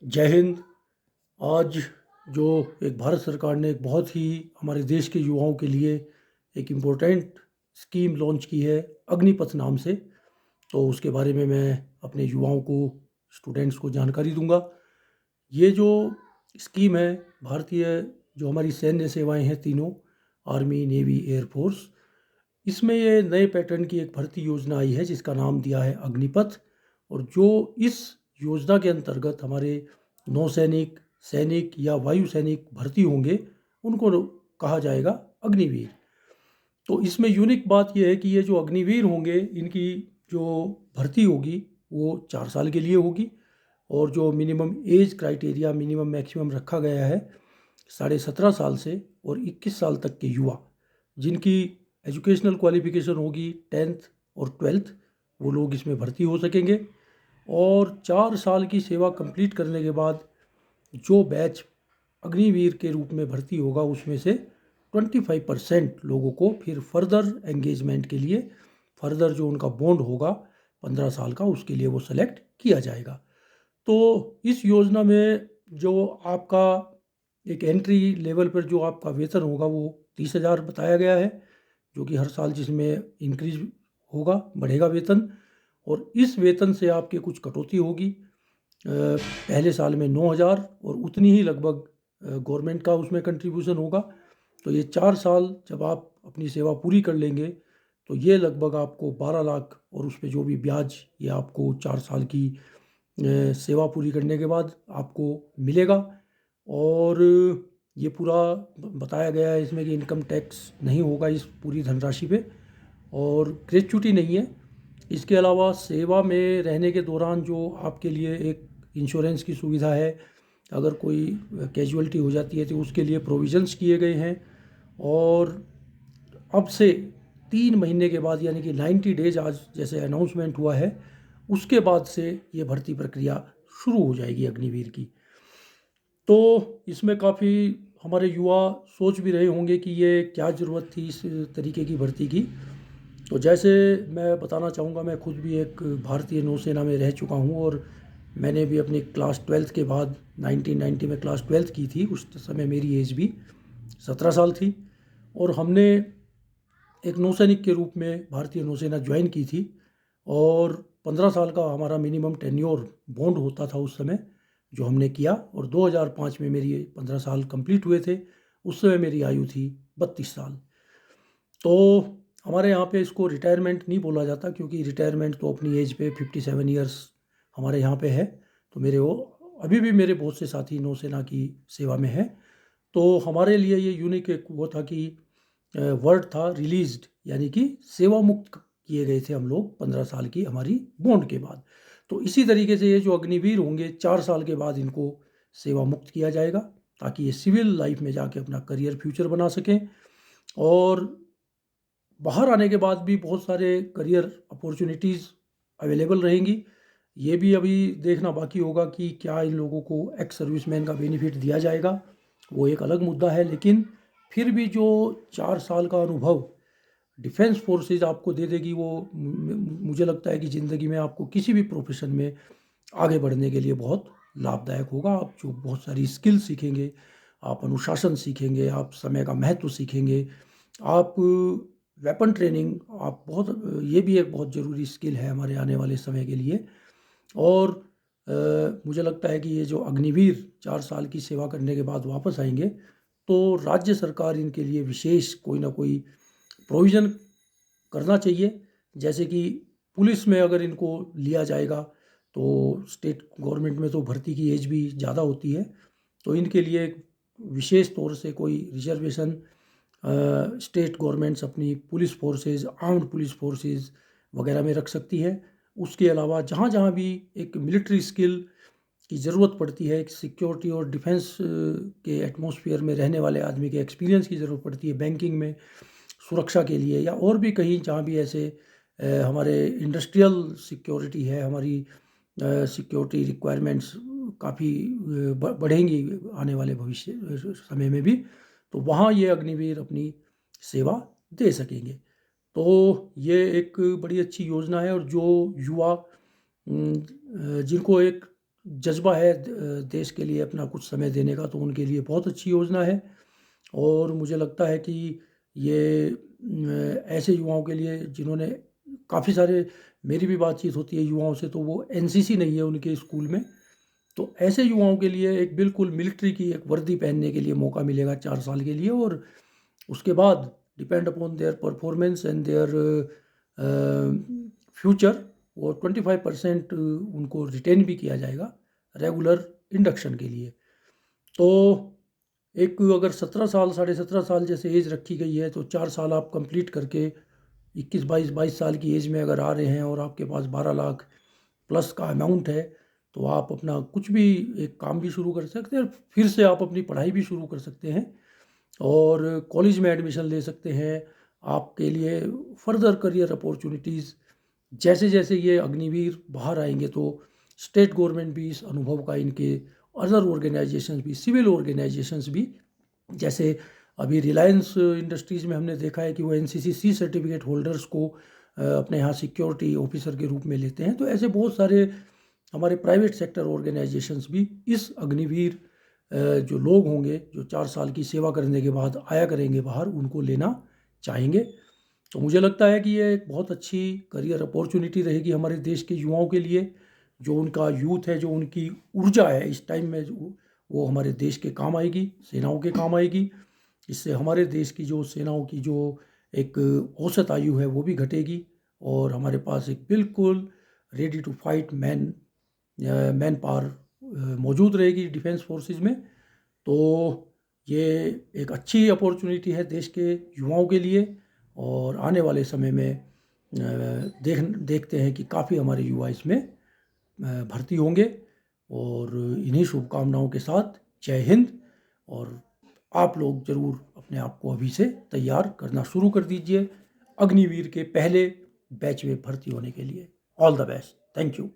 जय हिंद। आज जो एक भारत सरकार ने एक बहुत ही हमारे देश के युवाओं के लिए एक इम्पोर्टेंट स्कीम लॉन्च की है, अग्निपथ नाम से। तो उसके बारे में मैं अपने युवाओं को, स्टूडेंट्स को जानकारी दूंगा। ये जो स्कीम है, भारतीय जो हमारी सैन्य सेवाएं हैं तीनों, आर्मी, नेवी, एयरफोर्स, इसमें ये नए पैटर्न की एक भर्ती योजना आई है जिसका नाम दिया है अग्निपथ। और जो इस योजना के अंतर्गत हमारे नौसैनिक, सैनिक या वायु सैनिक भर्ती होंगे, उनको कहा जाएगा अग्निवीर। तो इसमें यूनिक बात यह है कि ये जो अग्निवीर होंगे, इनकी जो भर्ती होगी वो 4 साल के लिए होगी। और जो minimum age criteria, minimum maximum रखा गया है 17.5 साल से और 21 साल तक के युवा, जिनकी एजुकेशनल क्वालिफिकेशन होगी 10th और 12th, वो लोग इसमें भर्ती हो सकेंगे। और 4 साल की सेवा कंप्लीट करने के बाद जो बैच अग्निवीर के रूप में भर्ती होगा, उसमें से 25% लोगों को फिर फर्दर एंगेजमेंट के लिए, फर्दर जो उनका बॉन्ड होगा 15 साल का, उसके लिए वो सेलेक्ट किया जाएगा। तो इस योजना में जो आपका एक एंट्री लेवल पर जो आपका वेतन होगा वो 30,000 बताया गया है, जो कि हर साल जिसमें इंक्रीज होगा, बढ़ेगा वेतन। और इस वेतन से आपके कुछ कटौती होगी। पहले साल में 9,000 और उतनी ही लगभग गवर्नमेंट का उसमें कंट्रीब्यूशन होगा। तो ये 4 साल जब आप अपनी सेवा पूरी कर लेंगे, तो ये लगभग आपको 12 लाख, और उस पर जो भी ब्याज ये आपको 4 साल की सेवा पूरी करने के बाद आपको मिलेगा। और ये पूरा बताया गया है इसमें कि इनकम टैक्स नहीं होगा इस पूरी धनराशि पे, और ग्रेच्युटी नहीं है। इसके अलावा सेवा में रहने के दौरान जो आपके लिए एक इंश्योरेंस की सुविधा है, अगर कोई कैजुअलिटी हो जाती है तो उसके लिए प्रोविजंस किए गए हैं। और अब से 3 महीने के बाद, यानी कि 90 डेज आज जैसे अनाउंसमेंट हुआ है, उसके बाद से ये भर्ती प्रक्रिया शुरू हो जाएगी अग्निवीर की। तो इसमें काफ़ी हमारे युवा सोच भी रहे होंगे कि ये क्या ज़रूरत थी इस तरीके की भर्ती की। तो जैसे मैं बताना चाहूँगा, मैं खुद भी एक भारतीय नौसेना में रह चुका हूँ, और मैंने भी अपनी क्लास 12th के बाद 1990 में क्लास 12th की थी। उस समय मेरी एज भी 17 साल थी, और हमने एक नौसैनिक के रूप में भारतीय नौसेना ज्वाइन की थी। और 15 साल का हमारा मिनिमम टेन्योर बॉन्ड होता था उस समय, जो हमने किया। और 2005 में मेरी 15 साल कंप्लीट हुए थे। उस समय मेरी आयु थी 32 साल। तो हमारे यहाँ पे इसको रिटायरमेंट नहीं बोला जाता, क्योंकि रिटायरमेंट तो अपनी एज पे 57 ईयर्स हमारे यहाँ पे है। तो मेरे वो अभी भी मेरे बहुत से साथी नौसेना की सेवा में हैं। तो हमारे लिए ये यूनिक एक वो था कि वर्ड था रिलीज्ड, यानी कि सेवा मुक्त किए गए थे हम लोग 15 साल की हमारी बॉन्ड के बाद। तो इसी तरीके से ये जो अग्निवीर होंगे, 4 साल के बाद इनको सेवा मुक्त किया जाएगा, ताकि ये सिविल लाइफ में जाके अपना करियर फ्यूचर बना सकें। और बाहर आने के बाद भी बहुत सारे करियर अपॉर्चुनिटीज़ अवेलेबल रहेंगी। ये भी अभी देखना बाकी होगा कि क्या इन लोगों को एक्स सर्विसमैन का बेनिफिट दिया जाएगा, वो एक अलग मुद्दा है। लेकिन फिर भी जो 4 साल का अनुभव डिफेंस फोर्सेस आपको दे देगी, वो मुझे लगता है कि ज़िंदगी में आपको किसी भी प्रोफेशन में आगे बढ़ने के लिए बहुत लाभदायक होगा। आप जो बहुत सारी स्किल सीखेंगे, आप अनुशासन सीखेंगे, आप समय का महत्व सीखेंगे, आप वेपन ट्रेनिंग, आप बहुत, ये भी एक बहुत ज़रूरी स्किल है हमारे आने वाले समय के लिए। और मुझे लगता है कि ये जो अग्निवीर 4 साल की सेवा करने के बाद वापस आएंगे, तो राज्य सरकार इनके लिए विशेष कोई ना कोई प्रोविज़न करना चाहिए। जैसे कि पुलिस में अगर इनको लिया जाएगा, तो स्टेट गवर्नमेंट में तो भर्ती की एज भी ज़्यादा होती है, तो इनके लिए एक विशेष तौर से कोई रिजर्वेशन स्टेट गवर्नमेंट्स अपनी police forces, armed police forces वगैरह में रख सकती है। उसके अलावा जहाँ जहाँ भी एक मिलिट्री स्किल की ज़रूरत पड़ती है, एक सिक्योरिटी और डिफेंस के एटमॉस्फेयर में रहने वाले आदमी के एक्सपीरियंस की ज़रूरत पड़ती है, बैंकिंग में, सुरक्षा के लिए, या और भी कहीं जहाँ भी ऐसे हमारे इंडस्ट्रियल सिक्योरिटी है, हमारी सिक्योरिटी रिक्वायरमेंट्स काफ़ी बढ़ेंगी आने वाले भविष्य समय में भी, तो वहाँ ये अग्निवीर अपनी सेवा दे सकेंगे। तो ये एक बड़ी अच्छी योजना है। और जो युवा जिनको एक जज्बा है देश के लिए अपना कुछ समय देने का, तो उनके लिए बहुत अच्छी योजना है। और मुझे लगता है कि ये ऐसे युवाओं के लिए जिन्होंने काफ़ी सारे, मेरी भी बातचीत होती है युवाओं से, तो वो एनसीसी नहीं है उनके स्कूल में, तो ऐसे युवाओं के लिए एक बिल्कुल मिलिट्री की एक वर्दी पहनने के लिए मौका मिलेगा 4 साल के लिए। और उसके बाद depend upon their performance and their future, वो 25% उनको रिटेन भी किया जाएगा रेगुलर इंडक्शन के लिए। तो एक अगर 17 साल, 17.5 साल जैसे एज रखी गई है, तो 4 साल आप कंप्लीट करके 21, 22 साल की एज में अगर आ रहे हैं और आपके पास 12 लाख प्लस का अमाउंट है, तो आप अपना कुछ भी एक काम भी शुरू कर सकते हैं, फिर से आप अपनी पढ़ाई भी शुरू कर सकते हैं और कॉलेज में एडमिशन ले सकते हैं। आपके लिए फर्दर करियर अपॉर्चुनिटीज़, जैसे जैसे ये अग्निवीर बाहर आएंगे, तो स्टेट गवर्नमेंट भी इस अनुभव का, इनके अदर ऑर्गेनाइजेशंस भी, सिविल ऑर्गेनाइजेशंस भी, जैसे अभी रिलायंस इंडस्ट्रीज़ में हमने देखा है कि वो एनसीसी सर्टिफिकेट होल्डर्स को अपने यहाँ सिक्योरिटी ऑफिसर के रूप में लेते हैं। तो ऐसे बहुत सारे हमारे प्राइवेट सेक्टर ऑर्गेनाइजेशंस भी इस अग्निवीर जो लोग होंगे जो 4 साल की सेवा करने के बाद आया करेंगे बाहर, उनको लेना चाहेंगे। तो मुझे लगता है कि ये एक बहुत अच्छी करियर अपॉर्चुनिटी रहेगी हमारे देश के युवाओं के लिए। जो उनका यूथ है, जो उनकी ऊर्जा है इस टाइम में, जो वो हमारे देश के काम आएगी, सेनाओं के काम आएगी। इससे हमारे देश की जो सेनाओं की जो एक औसत आयु है वो भी घटेगी और हमारे पास एक बिल्कुल ready to fight man power मौजूद रहेगी डिफेंस फोर्सेस में। तो ये एक अच्छी अपॉर्चुनिटी है देश के युवाओं के लिए और आने वाले समय में देखते हैं कि काफ़ी हमारे युवा इसमें भर्ती होंगे। और इन्हीं शुभकामनाओं के साथ जय हिंद। और आप लोग ज़रूर अपने आप को अभी से तैयार करना शुरू कर दीजिए अग्निवीर के पहले बैच में भर्ती होने के लिए। All the best. Thank you.